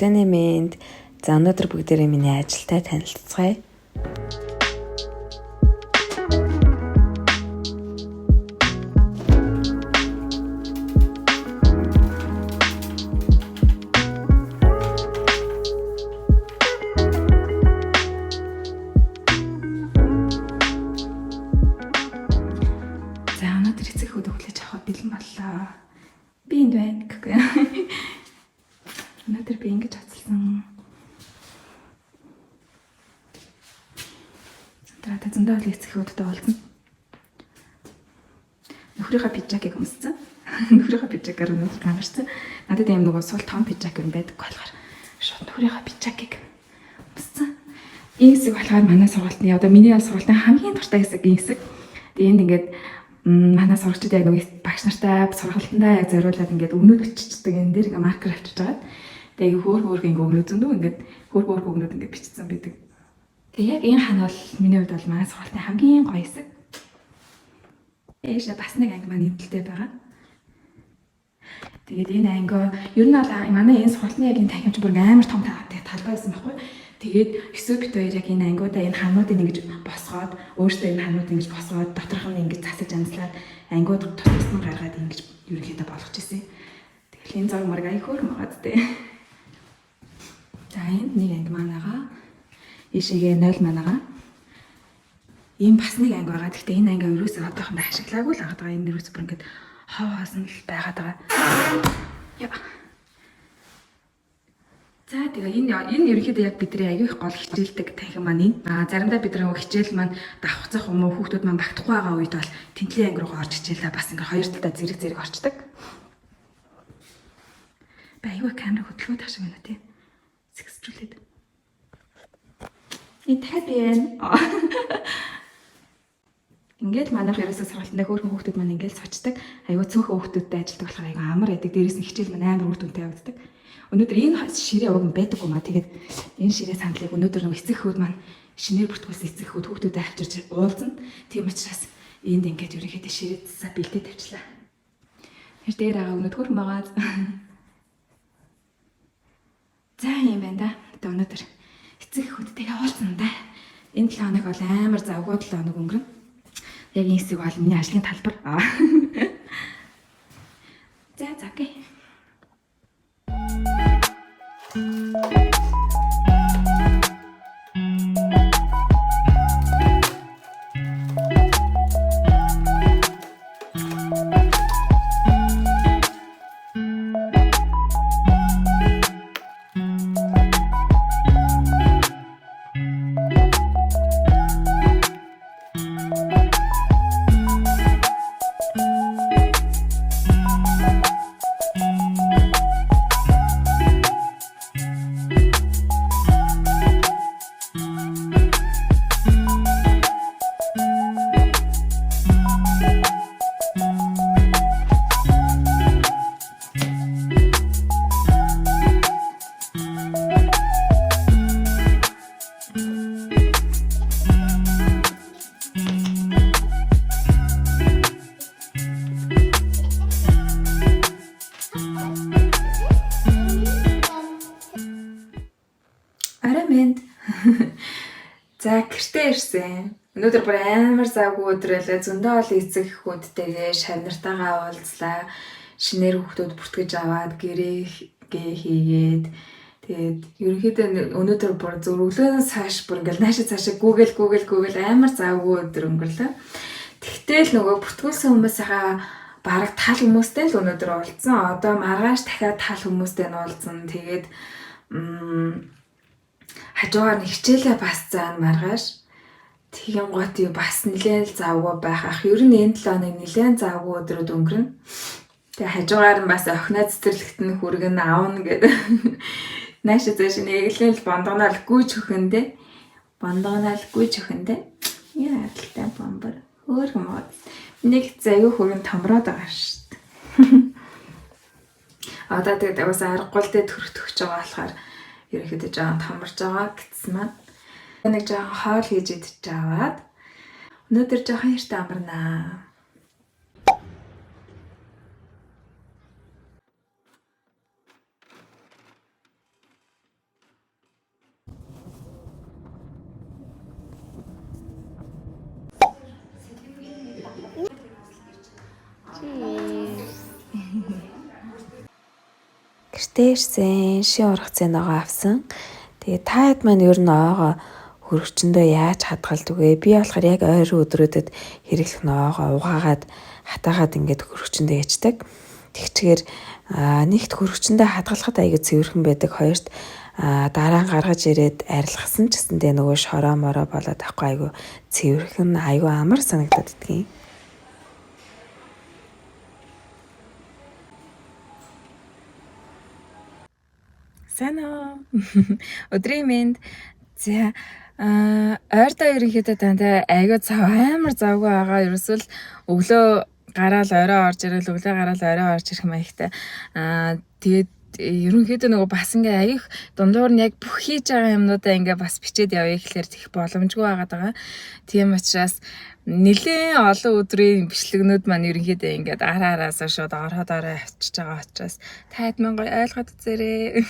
өглөөний мэнд. За өнөөдөр бүгдээрээ миний ажилтай танилцгаая. За өнөөдөр эцэг хүүд өглөөж авах бэлэн боллоо. Би энд байна гэхгүй. Өнөөдөр би ингэж оцолсон. Тэрата зөндөө л эцэг хүүдтэй уулзсан. Нөхрийнхөө пижакийг өмссөн. Нөхрийнхөө пижакаар өнөөдөр гангарсан. Надад ийм нөгөө сул том пижак юм байдаг болохоор шууд нөхрийнхөө пижакийг өмссөн. Энэ хэсэг болохоор манай сургалтын одоо миний сургалтын хамгийн дуртай хэсэг энэ хэсэг. Тэгээд энд ингээд манай сурагчид яг нэг багш нартай сургалтандаа яг зориулаад ингээд өгнөд биччихдэг энэ дээр ингээ маркер авчиж байгаа. Тэгээ хөөр ингээ өгнөд зөндөө ингээд хөөр өгнөд ингээ бичсэн байдаг. Тэгээ яг энэ хана бол миний хувьд бол манай сургалтын хамгийн гоё хэсэг. Ээшээ бас нэг анги маань эвдэлтэй байгаа. Тэгээд энэ анги ер нь бол манай энэ сургалтын яг энэ танхимч бүр амар том талбай байсан байхгүй. Тэгээд өсөө бит хоёр яг энэ ангиудаа энэ хануудыг ингэж босгоод өөртөө энэ ханууд ингэж босгоод доторх нь ингэж засаж анзлаад ангиуд туссан гаргаад ингэж ерөнхийдөө болгож ирсэн. Тэгэл энэ зураг марг аяг хөөрхөн байгаа зү. За энд нэг анги манайгаа ийшээгээ 0 манайгаа ийм бас нэг анги байгаа. Гэхдээ энэ анги өрөөсөө одоохондоо ашиглаагүй л байгаа. Энэ өрөөс бүр ингэж хов хоосон л байгаад байгаа. Яа. За тэгээ энэ ерөнхийдөө яг бидний аягүй их гол хичээлдэг танхим маань энэ. Заримдаа бидний хичээл маань давхцах юм уу хүүхдүүд маань багтахгүй байгаа үед бол тэнцлийн анги руу орж хичээлээ бас ингээ хоёр талдаа зэрэг орчдөг. Аягүй камера хөдөлгөөд ах шиг байна тий. Сэгсжүүлээд. Энэ тайбэн. Ингээд манайх ерөөсөө сургалтандаа хөөрхөн хүүхдүүд маань ингээл сочдаг. Аягүй цөөхөн хүүхдүүдтэй ажилладаг болохоор аягүй амар байдаг. Дээрээс нь хичээл маань амар үр дүнтэй явагддаг. Өнөөдөр энэ ширээ уг нь байдаг юм аа. Тэгээд энэ ширээ сандлыг өнөөдөр нэг эцэг хүүд маань шинээр бүртгүүлсэн эцэг хүүд хүүхдүүдэд авчирч уулзна. Тийм учраас энд ингээд ерөнхийдөө ширээ цасаа бэлдээд тавьчлаа. Тэр дээр байгаа өнөд хөрөн байгаа. За юм байна да. Одоо өнөөдөр эцэг хүүдтэйгээ уулзна да. Энэ 7 хоног бол амар завгүй 7 хоног өнгөрнө. Яг энэ хэсэг бол миний ажлын талбар. За окей. За гэртээ ирсэн. Өнөөдөр бүр амар завгүй өдрөөлөө зөндөө ол эцэг хүүдтэйгээ шавнартайгаа уулзлаа. Шинээр хүүхдүүд бүртгэж аваад гэрээгээ хийгээд тэгээд ерөнхийдөө өнөөдөр бүр зөвлөгөөнөөс цааш бүр ингээл наашаа цаашаа гүүгэл амар завгүй өдөр өнгөрлөө. Тэгтэл нөгөө бүртгүүлсэн хүмүүсийнхаа бараг тал хүмүүстэй л өнөөдөр уулзсан. Одоо маргааш дахиад тал хүмүүстэй нь уулзсан. Тэгээд хажуугаар нэг хичээлээ бас заана маргааш. Тийм гот юу бас нэлээд завгүй байх ах. Ер нь энэ 7 хоног нэлээд завгүй өдрүүд өнгөрнө. Тэгээ хажуугаар нь бас охиноо цэцэрлэгт нь хүргэн аавна гэдэг. Наашаа зэш нэглэл бондгоноол гүйж өхөндөө. Яа талтай бомбар. Хөөрхөн мод. Нэг заяа хөргөн томроод байгаа шүү дээ. Одоо тэгээд уусаа аргагүй л төрөх байгаа болохоор ерөнхийдөө жаа томорж байгаа гэсэн маань. Нэг жаа хоол хийж идэж аваад өнөөдөр жоохон яртай амарнаа. гэртээшсэн шин ургац ногоо авсан. Тэгээ таад маань ер нь оогоо хөрөгчөндөө яаж хадгалдаг вэ? Би болохоор яг ойрын өдрүүдэд хэрэглэх ноогоо угаагаад хатаагаад ингээд хөрөгчөндөө ячдаг. Тэгчгээр нэгт хөрөгчөндөө хадгалахад аягүй цэвэрхэн байдаг. Хоёрт дараа нь гаргаж ирээд арилгасан ч гэсэндээ нөгөө шороо мороо болоод ахгүй аягүй цэвэрхэн аягүй амар санагдаад идэгин. Санаа. Өдрийн мэнд. За ойрдоо ерөнхийдөө тань аягүй цав амар завгүй байгаа. Ерөөсөл өглөө гараал орой орж ирэл өглөө гараал орой орж ирэх маягтай. Тэгээд ерөнхийдөө нөгөө бас ингээ аих дундуур нь яг бүх хийж байгаа юмнуудаа ингээ бас бичээд явъя гэхэлэр тех боломжгүй байгаа. Тийм учраас нэлээд олон өдрийн бичлэгнүүд маань ерөнхийдөө ингээд араараас шууд ороод авчиж байгаа учраас таад маань гоё ойлгоод үзээрэй.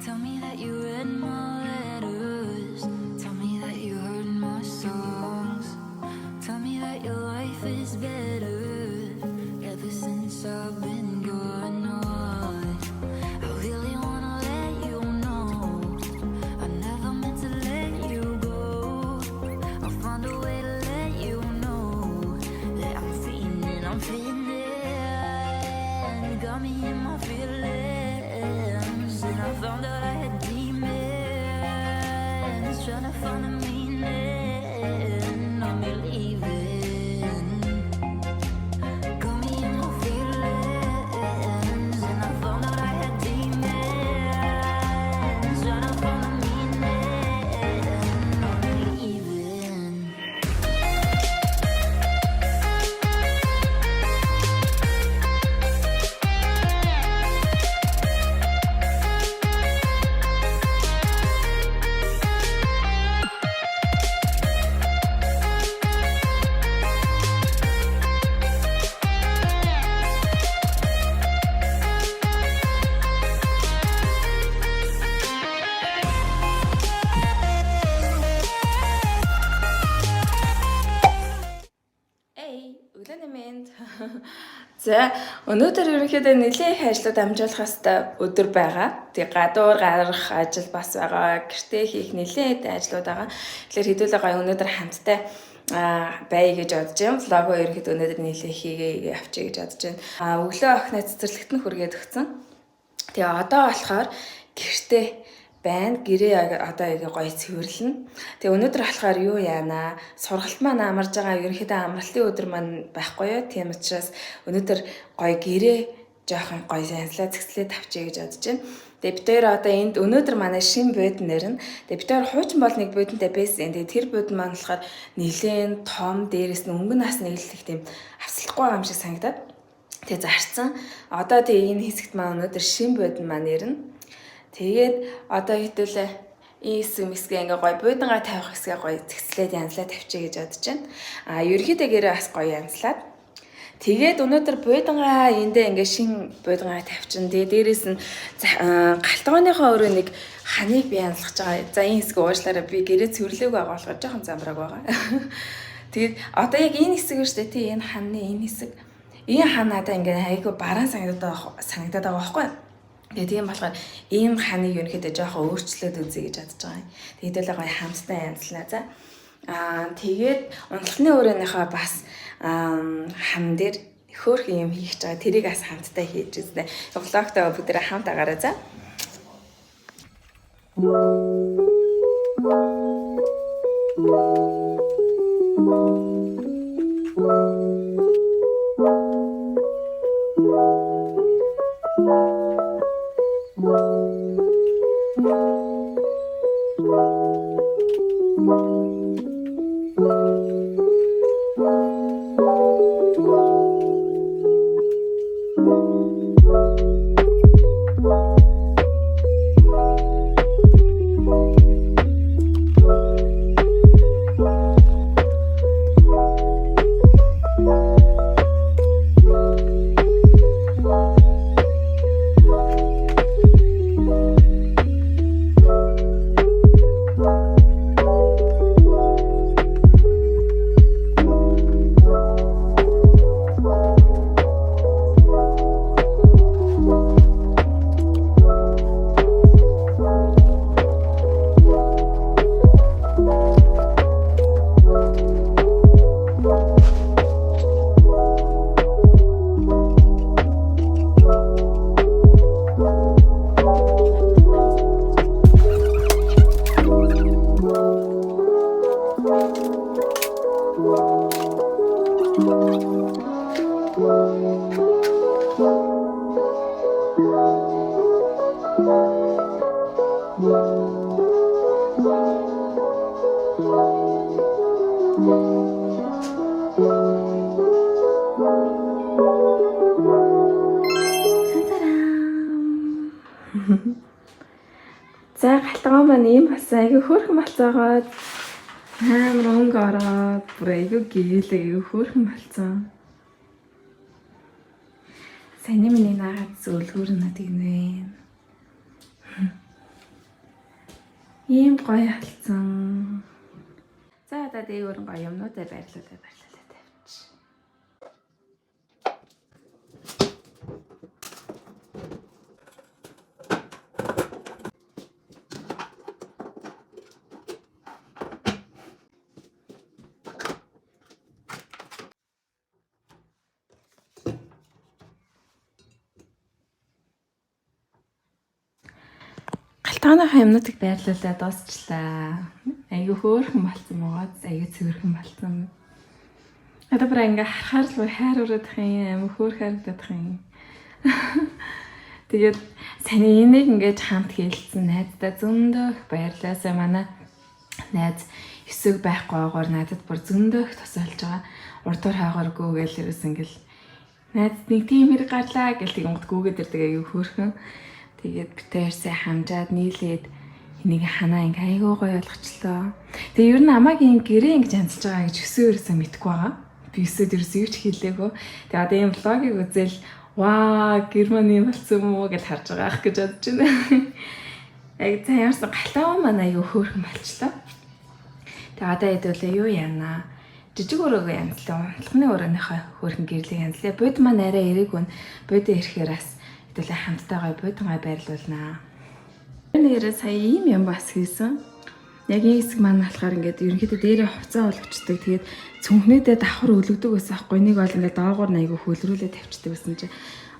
Tell me that you read my letters. Tell me that you heard my songs. Tell me that your life is better ever since I've been gone. I really wanna let you know I never meant to let you go. I'll find a way to let you know that I'm feeling. Got me in my feelings, and I found out I had demons trying to find a meaning of me leaving. Got me in my feelings, and I found out I had demons trying to find a meaning of me leaving. Өглөөний мэнд. За өнөөдөр ерөнхийдөө нэлээд их ажлууд амжуулахаас өдөр байгаа. Тэг гадуур гарах ажил бас байгаа. Гэртээ хийх нэлээд ажлууд байгаа. Тэгэхээр хэдүүлээ гоё өнөөдөр хамтдаа бай гэж бодож юм. Влого ерөнхийдөө өнөөдөр нэлээд хийгээ авчиг гэж бодож байна. Өглөө охиноо цэцэрлэгт нь хүргээд өгсөн. Тэгээ одоо болохоор гэртээ байна. Гэрээ одоо яг гоё цэвэрлэнэ. Тэгээ өнөөдөр болохоор юу яана? Сургалт маань амарж байгаа. Ерөнхийдөө амралтын өдөр маань байхгүй юу? Тийм учраас өнөөдөр гоё гэрээ жоохон гоё янзлаа цэцлээ тавьчих гэж бодож байна. Тэгээ бид хоёр одоо энд өнөөдөр манай шин бодн нэрнэ. Тэгээ бид хоёр хуучин бол нэг боднтой байсан. Тэгээ тэр бодн маань болохоор нэлээд том, дээрээс нь өнгө нас нэглэх тийм авслахгүй юм шиг санагдаад. Тэгээ зарцсан. Одоо тэгээ энэ хэсэгт маань өнөөдөр шин бодн маань нэрнэ. Тэгээд одоо хэдүүлээ энэ хэсэг ингээ гоё буудангаа тавих хэсгээ гоё цэгцлээд янзлаа тавьчих гэж бодож байна. Ерөнхийдөө гэрээ бас гоё янзлаад. Тэгээд өнөөдөр буудангаа эндээ ингээ шин буудангаа тавьчин. Тэгээд дээрэс нь галтгооныхоо өөрөө нэг ханыг би янзлах байгаа. За энэ хэсэг уушлаараа би гэрээ цэвэрлээг байгаа болохоор жоохон замбрааг байгаа. Тэгээд одоо яг энэ хэсэг шүү дээ тий энэ ханы энэ хэсэг. Энэ хан надаа ингээ айгүй бараан санагдаад байгаа байхгүй юу? Тэгээ тийм болохоор ийм ханыг ерөнхийдөө жоохон өөрчлөөд үзье гэж бодож байгаа юм. Тэгээд л гоё хамтдаа янзлаа. За тэгээд унтлагын өрөөнийхөө бас хан дээр хөөрхөн юм хийх гэж байгаа. Тэрийг бас хамтдаа хийж үзнэ. Влогтой бүгдээ хамт агаараа за. За галтгоо маань ийм болсон. Айгүй хөөрхөн болцоогоод амар өнгө ороод бүр айгүй гээлэг айгүй хөөрхөн болцсон. Саний миний наагаад зөвлгөр надад гинэ. Ийм гоё халцсан. За одоо дээгүүр гоё юмнуудаа байрлуулаад тавьчих. Галтгооныхаа юмнуудыг байрлуулаад дуусчлаа. Айгүй хөөрхөн болцсон мөгөөд айгүй цэвэрхэн болцсон. Одоо бүр ингээ харахаар л хайр ураад юм, хөөр харагдах юм. Тэгээд саний энийг ингээд хамт хэлсэн найздаа зөндөөх баярлаасаа манай найз өсөг байхгүйгээр надад бүр зөндөөх тусалж байгаа. Урдуур хаагааргүй гээл ерөөс ингээл найз нэг тийм хэрэг гарлаа гэл тэгмэд гүгээд ирдэг айгүй хөөрхөн. Тэгээд битээрсээ хамжаад нийлээд энийг ханаа ингээ айгүй гоё болгочлоо. Тэгээ ер нь намаагийн гэрээ ингэж янзж байгаа гэж өсөө ерөөсөө мэдгүй байгаа. Би өсөөд ерөөсөө юу ч хэлээгүй. Тэгээ одоо ийм влогийг үзэл ваа гэр маань юм болсон юм уу гэж харж байгаа ах гэж бодож байна. Яг цаа ямарсан галтаа маань айгүй хөөрхөн болчлоо. Тэгээ одоо хэдүүлээ юу яана. Жижиг өрөөгөө янзлаа. Улхны өрөөнийхөө хөөрхөн гэрлийг янзлаа. Бод маань арай эрэггүй. Бодоо ирэхээрээс хэдүүлээ хамттайгаа бодгоо байрлуулнаа. Нэрээ сая ийм юм бас хийсэн. Яг энэ хэсэг маань болохоор ингээд ерөнхийдөө дээрээ хувцас болгочдөг. Тэгээд цүнхнээдээ давхар өлөгдөг байсан хгүй. Нэг бол ингээд доогоор айгүй хөлрүүлээ тавьчихдаг байсан чи.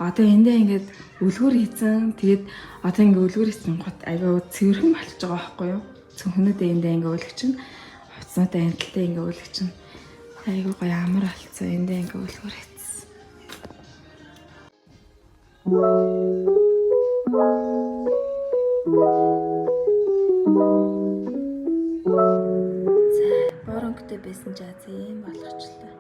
Одоо эндээ ингээд өлгөр хийсэн. Тэгээд одоо ингээд өлгөр хийсэн гот айгүй цэвэрхэн болчихж байгаа байхгүй юу? Цүнхнээдээ эндээ ингээд өлгөчин. Хувцаснуудаа эндэлтэй ингээд өлгөчин. Айгүй гоё амар болцсон. Эндээ ингээд өлгөр хийсэн. За, боронгтой байсан ч за юм болгочлаа.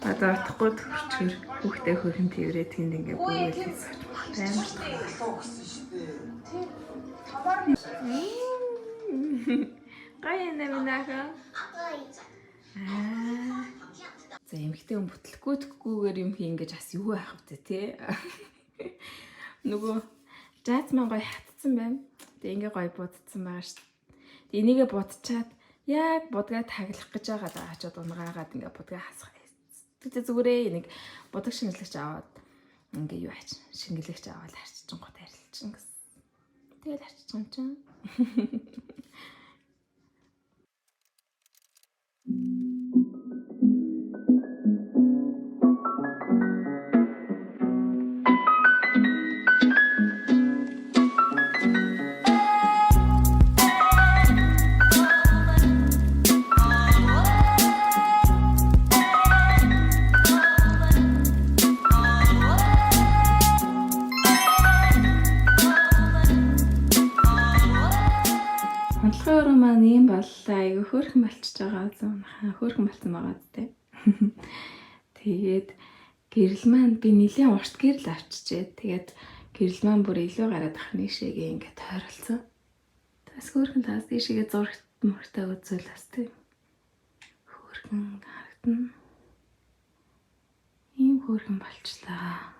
Одоо утахгүй төвчгөр хүүхдээ хөрхөн тэрээ тэнд ингээ бүгэлээс амар гай нэмнахаа за эмхтэй хүн бүтлэхгүйгээр юм хий ингэж бас юу байх вэ те нөгөө жаз маань гоё хатцсан байна. Тэгээ ингээ гоё будцсан байгаа шүү. Энийгээ будчаад яг будгаа таглах гэж байгаа даа очоод унгаагаад ингээ будгаа хасах. Тэгтээ зүгээрээ нэг будаг шингэлэгч аваад ингээ юу ач шингэлэгч аваад харчиж гот арилчин гэсэн. Тэгэл харчиж юм чинь. Хондлогын өрөө маань ийм боллоо. Айгүй хөөрхөн болчихж байгаа. Хөөрхөн болсон байгаа зү. Тэгээд Гэрэл маань би нэлийн урт гэрэл авчижээ. Тэгээд гэрэл маань бүр илүү гараад ахны шигээ ингээд тойролцсон. Тэгээс хөөрхөн таас тийшээгээ зурагт мөртөө үзүүл бас тийм. Хөөрхөн харагдана. Ийм хөөрхөн болчлаа.